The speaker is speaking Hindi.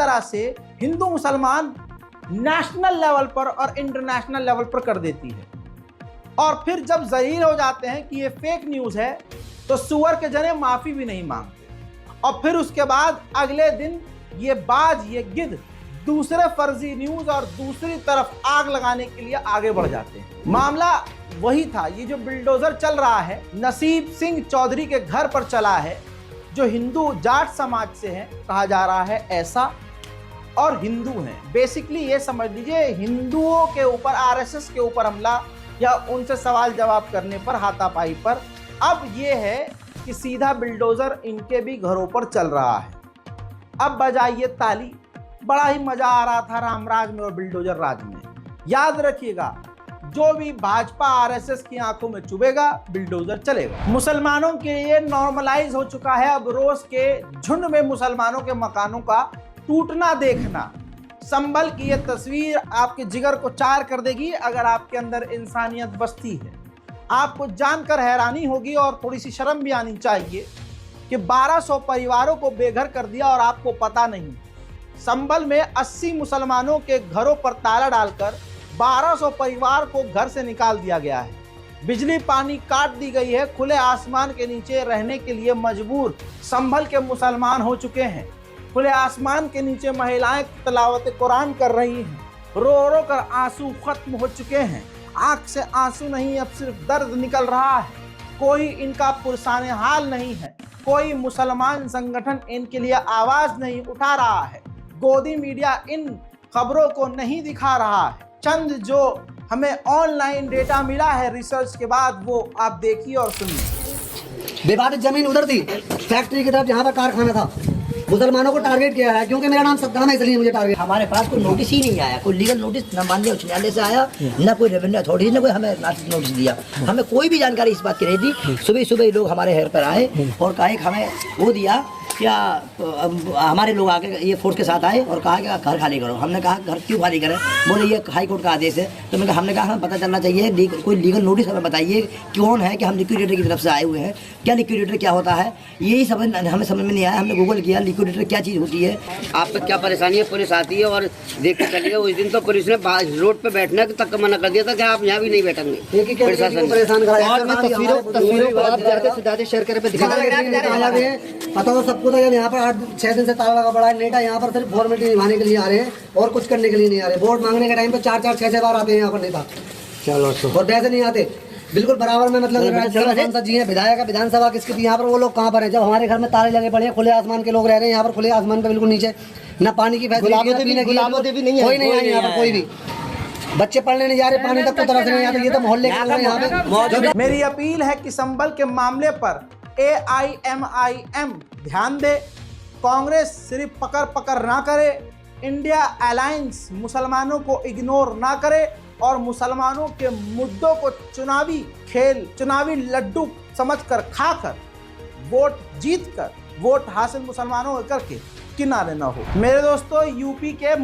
तरह से हिंदू मुसलमान नेशनल लेवल पर और इंटरनेशनल लेवल पर कर देती है। और फिर जब ज़हीर हो जाते हैं कि ये फेक न्यूज़ है तो सुअर के जने माफ़ी भी नहीं मांगते, और फिर उसके बाद अगले दिन ये बाज, ये गिद्ध दूसरे फर्जी न्यूज़ और दूसरी तरफ आग लगाने के लिए आगे बढ़ जाते हैं। मामला वही था। ये जो बिल्डोजर चल रहा है नसीब सिंह चौधरी के घर पर चला है, जो हिंदू जाट समाज से है, कहा जा रहा है ऐसा, और हिंदू हैं। बेसिकली ये समझ लीजिए हिंदुओं के ऊपर, आरएसएस के ऊपर हमला या उनसे सवाल जवाब करने पर, हाथापाई पर। अब ये है कि सीधा बिल्डोजर इनके भी घरों पर चल रहा है। अब बजाइए ताली। बड़ा ही मजा आ रहा था रामराज में और बिल्डोजर राज में। याद रखिएगा, जो भी भाजपा आरएसएस की आंखों में चुभेगा बिल्डोजर चलेगा। मुसलमानों के लिए नॉर्मलाइज हो चुका है अब रोज के झुंड में मुसलमानों के मकानों का टूटना देखना। संभल की ये तस्वीर आपके जिगर को चार कर देगी अगर आपके अंदर इंसानियत बसती है। आपको जानकर हैरानी होगी और थोड़ी सी शर्म भी आनी चाहिए कि 1200 परिवारों को बेघर कर दिया और आपको पता नहीं। संभल में 80 मुसलमानों के घरों पर ताला डालकर 1200 परिवार को घर से निकाल दिया गया है। बिजली पानी काट दी गई है। खुले आसमान के नीचे रहने के लिए मजबूर संभल के मुसलमान हो चुके हैं। खुले आसमान के नीचे महिलाएं तिलावत कुरान कर रही हैं। रो रो कर आंसू खत्म हो चुके हैं। आंख से आंसू नहीं, अब सिर्फ दर्द निकल रहा है। कोई इनका पुरसाने हाल नहीं है। कोई मुसलमान संगठन इनके लिए आवाज नहीं उठा रहा है। गोदी मीडिया इन खबरों को नहीं दिखा रहा है। चंद जो हमें ऑनलाइन डेटा मिला है रिसर्च के बाद, वो आप देखिए और सुनिए। विवादित जमीन उधर थी, फैक्ट्री की तरफ जहाँ पर कारखाना था। मुसलमानों को टारगेट किया है क्योंकि मेरा नाम सद्दाम है, इसलिए मुझे टारगेट। हमारे पास कोई नोटिस ही नहीं आया, कोई लीगल नोटिस न माननीय उच्च न्यायालय से आया, न कोई रेवेन्यू अथॉरिटी ने कोई हमें नोटिस दिया। हमें कोई भी जानकारी इस बात की नहीं थी। सुबह सुबह लोग हमारे हेयर पर आए और कहा कि हमें वो दिया क्या, हमारे लोग आके ये फोर्स के साथ आए और कहा कि घर खाली करो। हमने कहा घर क्यों खाली करें? बोले ये हाई कोर्ट का आदेश है। तो हमने कहा हमें पता चलना चाहिए, कोई लीगल नोटिस हमें बताइए कौन है कि हम लिक्विडेटर की तरफ से आए हुए हैं। क्या लिक्विडेटर क्या होता है यही हमें समझ में नहीं आया। हमने गूगल किया लिक्विडेटर क्या चीज़ होती है। आपको क्या परेशानी है? पुलिस आती है और देख के चलिए। उस दिन तो पुलिस ने रोड पे बैठने तक मना कर दिया था कि आप यहाँ भी नहीं बैठेंगे। परेशान पता तो सबको था। यहाँ पर 8-6 दिन से ताला लगा पड़ा है। नेता यहाँ पर सिर्फ फॉर्मेलिटी निभाने के लिए आ रहे हैं और कुछ करने के लिए नहीं आ रहे। वोट मांगने के टाइम पे 4-4, 6-6 बार आते हैं यहाँ पर नेता। चलो और वैसे नहीं आते बिल्कुल बराबर में। मतलब सांसद जी हैं, विधायक है, विधानसभा किसकी थी, यहाँ पर वो लोग कहाँ पर है? जब हमारे घर में ताले लगे पड़े हैं, खुले आसमान के लोग रह रहे हैं यहाँ पर, खुले आसमान पे बिल्कुल नीचे, न पानी की फैसिलिटी, कोई नहीं है यहाँ पर, कोई भी बच्चे पढ़ने नहीं जा रहे, पानी तक तो तरफ से नहीं आते। ये तो मोहल्ले के लोग यहाँ पे। मेरी अपील है कि संभल के मामले पर AIMIM ध्यान दे। कांग्रेस सिर्फ पकड़ ना करे, इंडिया अलायंस मुसलमानों को इग्नोर ना करे और मुसलमानों के मुद्दों को चुनावी खेल, चुनावी लड्डू समझकर खाकर, वोट जीतकर, वोट हासिल मुसलमानों करके किनारे ना हो। मेरे दोस्तों, यूपी के